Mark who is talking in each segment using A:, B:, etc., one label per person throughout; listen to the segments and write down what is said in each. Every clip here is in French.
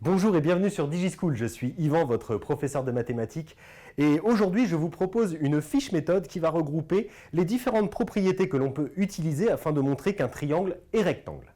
A: Bonjour et bienvenue sur DigiSchool, je suis Yvan, votre professeur de mathématiques et aujourd'hui je vous propose une fiche méthode qui va regrouper les différentes propriétés que l'on peut utiliser afin de montrer qu'un triangle est rectangle.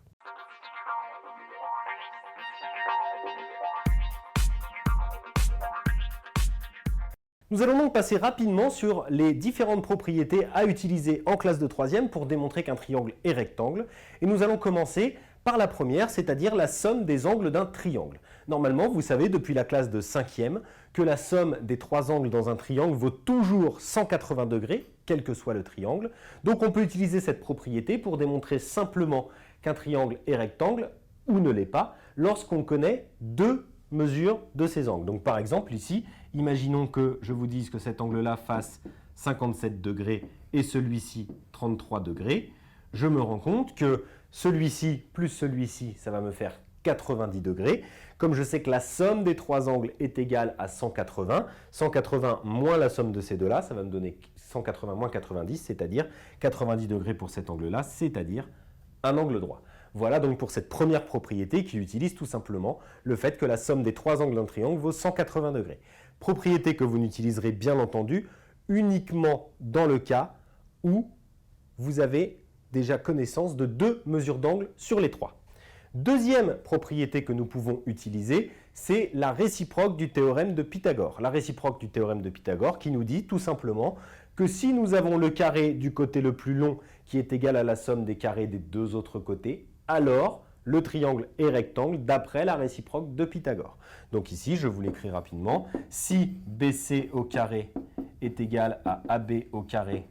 A: Nous allons donc passer rapidement sur les différentes propriétés à utiliser en classe de 3e pour démontrer qu'un triangle est rectangle et nous allons commencer par la première, c'est-à-dire la somme des angles d'un triangle. Normalement, vous savez depuis la classe de 5e que la somme des trois angles dans un triangle vaut toujours 180 degrés, quel que soit le triangle. Donc on peut utiliser cette propriété pour démontrer simplement qu'un triangle est rectangle ou ne l'est pas lorsqu'on connaît deux mesures de ces angles. Donc par exemple ici, imaginons que je vous dise que cet angle-là fasse 57 degrés et celui-ci 33 degrés. Je me rends compte que celui-ci plus celui-ci, ça va me faire 90 degrés. Comme je sais que la somme des trois angles est égale à 180, 180 moins la somme de ces deux-là, ça va me donner 180 moins 90, c'est-à-dire 90 degrés pour cet angle-là, c'est-à-dire un angle droit. Voilà donc pour cette première propriété qui utilise tout simplement le fait que la somme des trois angles d'un triangle vaut 180 degrés. Propriété que vous n'utiliserez bien entendu uniquement dans le cas où vous avez déjà connaissance de deux mesures d'angle sur les trois. Deuxième propriété que nous pouvons utiliser, c'est la réciproque du théorème de Pythagore. La réciproque du théorème de Pythagore qui nous dit tout simplement que si nous avons le carré du côté le plus long qui est égal à la somme des carrés des deux autres côtés, alors le triangle est rectangle d'après la réciproque de Pythagore. Donc ici, je vous l'écris rapidement. Si BC au carré est égal à AB au carré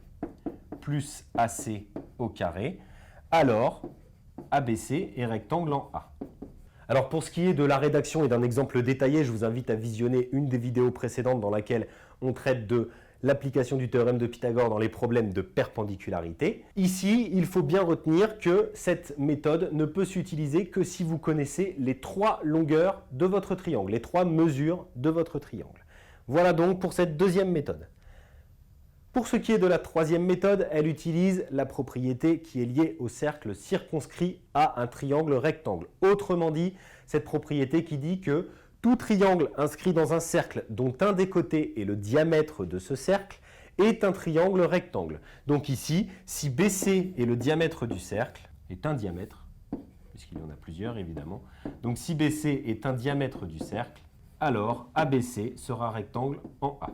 A: plus AC au carré, alors ABC est rectangle en A. Alors pour ce qui est de la rédaction et d'un exemple détaillé, je vous invite à visionner une des vidéos précédentes dans laquelle on traite de l'application du théorème de Pythagore dans les problèmes de perpendicularité. Ici, il faut bien retenir que cette méthode ne peut s'utiliser que si vous connaissez les trois longueurs de votre triangle, les trois mesures de votre triangle. Voilà donc pour cette deuxième méthode. Pour ce qui est de la troisième méthode, elle utilise la propriété qui est liée au cercle circonscrit à un triangle rectangle. Autrement dit, cette propriété qui dit que tout triangle inscrit dans un cercle dont un des côtés est le diamètre de ce cercle est un triangle rectangle. Donc ici, si BC est le diamètre du cercle, est un diamètre, puisqu'il y en a plusieurs évidemment, donc si BC est un diamètre du cercle, alors ABC sera rectangle en A.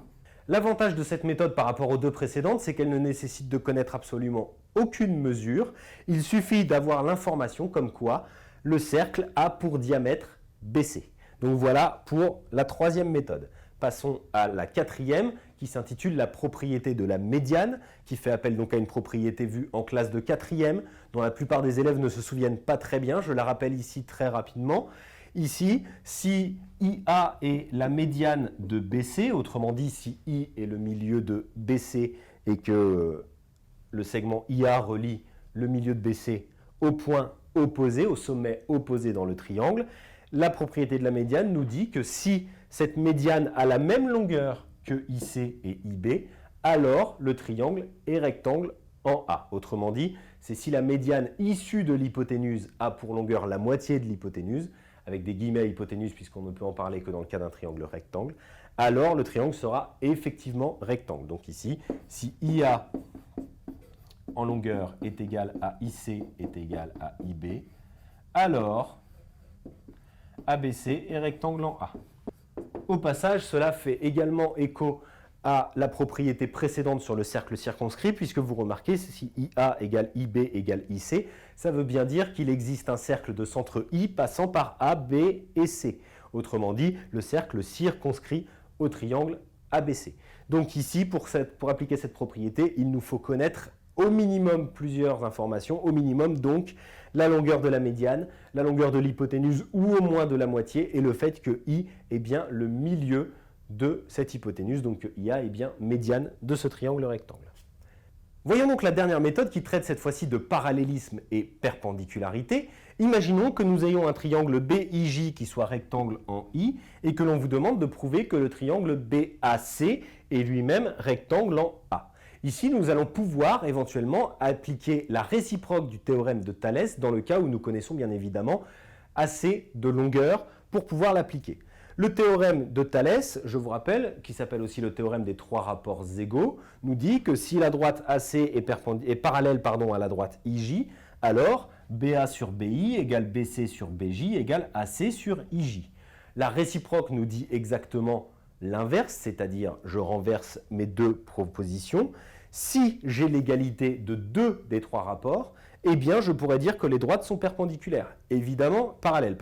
A: L'avantage de cette méthode par rapport aux deux précédentes, c'est qu'elle ne nécessite de connaître absolument aucune mesure. Il suffit d'avoir l'information comme quoi le cercle a pour diamètre BC. Donc voilà pour la troisième méthode. Passons à la quatrième qui s'intitule la propriété de la médiane, qui fait appel donc à une propriété vue en classe de quatrième, dont la plupart des élèves ne se souviennent pas très bien. Je la rappelle ici très rapidement. Ici, si IA est la médiane de BC, autrement dit si I est le milieu de BC et que le segment IA relie le milieu de BC au point opposé, au sommet opposé dans le triangle, la propriété de la médiane nous dit que si cette médiane a la même longueur que IC et IB, alors le triangle est rectangle en A. Autrement dit, c'est si la médiane issue de l'hypoténuse a pour longueur la moitié de l'hypoténuse, avec des guillemets à hypoténuse puisqu'on ne peut en parler que dans le cas d'un triangle rectangle, alors le triangle sera effectivement rectangle. Donc ici, si IA en longueur est égal à IC est égal à IB, alors ABC est rectangle en A. Au passage, cela fait également écho à la propriété précédente sur le cercle circonscrit, puisque vous remarquez, si IA égale IB égale IC, ça veut bien dire qu'il existe un cercle de centre I passant par A, B et C. Autrement dit, le cercle circonscrit au triangle ABC. Donc ici, pour appliquer cette propriété, il nous faut connaître au minimum plusieurs informations, au minimum donc la longueur de la médiane, la longueur de l'hypoténuse ou au moins de la moitié, et le fait que I est bien le milieu de cette hypoténuse, donc IA est bien médiane de ce triangle rectangle. Voyons donc la dernière méthode qui traite cette fois-ci de parallélisme et perpendicularité. Imaginons que nous ayons un triangle BIJ qui soit rectangle en I et que l'on vous demande de prouver que le triangle BAC est lui-même rectangle en A. Ici, nous allons pouvoir éventuellement appliquer la réciproque du théorème de Thalès dans le cas où nous connaissons bien évidemment assez de longueur pour pouvoir l'appliquer. Le théorème de Thalès, je vous rappelle, qui s'appelle aussi le théorème des trois rapports égaux, nous dit que si la droite AC est parallèle à la droite IJ, alors BA sur BI égale BC sur BJ égale AC sur IJ. La réciproque nous dit exactement l'inverse, c'est-à-dire je renverse mes deux propositions. Si j'ai l'égalité de deux des trois rapports, eh bien je pourrais dire que les droites sont perpendiculaires, parallèles.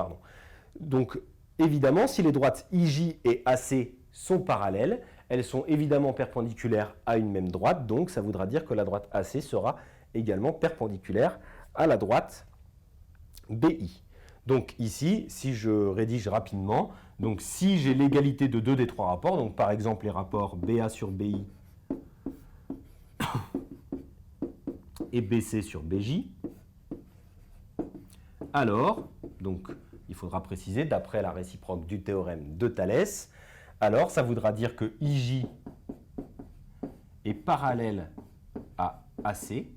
A: Donc évidemment, si les droites IJ et AC sont parallèles, elles sont évidemment perpendiculaires à une même droite, donc ça voudra dire que la droite AC sera également perpendiculaire à la droite BI. Donc ici, si je rédige rapidement, donc si j'ai l'égalité de deux des trois rapports, donc par exemple les rapports BA sur BI et BC sur BJ, alors, donc il faudra préciser d'après la réciproque du théorème de Thalès, alors ça voudra dire que IJ est parallèle à AC,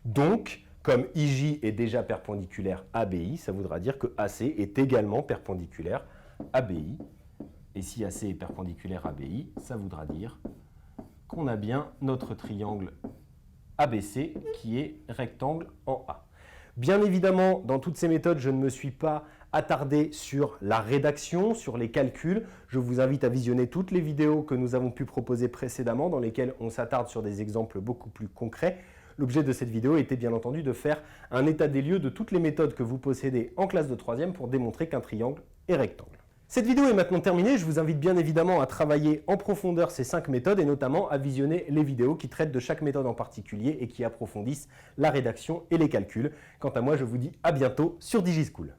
A: donc comme IJ est déjà perpendiculaire à BI, ça voudra dire que AC est également perpendiculaire à BI. Et si AC est perpendiculaire à BI, ça voudra dire qu'on a bien notre triangle ABC qui est rectangle en A. Bien évidemment, dans toutes ces méthodes, je ne me suis pas attardé sur la rédaction, sur les calculs. Je vous invite à visionner toutes les vidéos que nous avons pu proposer précédemment, dans lesquelles on s'attarde sur des exemples beaucoup plus concrets. L'objet de cette vidéo était bien entendu de faire un état des lieux de toutes les méthodes que vous possédez en classe de 3e pour démontrer qu'un triangle est rectangle. Cette vidéo est maintenant terminée, je vous invite bien évidemment à travailler en profondeur ces 5 méthodes et notamment à visionner les vidéos qui traitent de chaque méthode en particulier et qui approfondissent la rédaction et les calculs. Quant à moi, je vous dis à bientôt sur DigiSchool.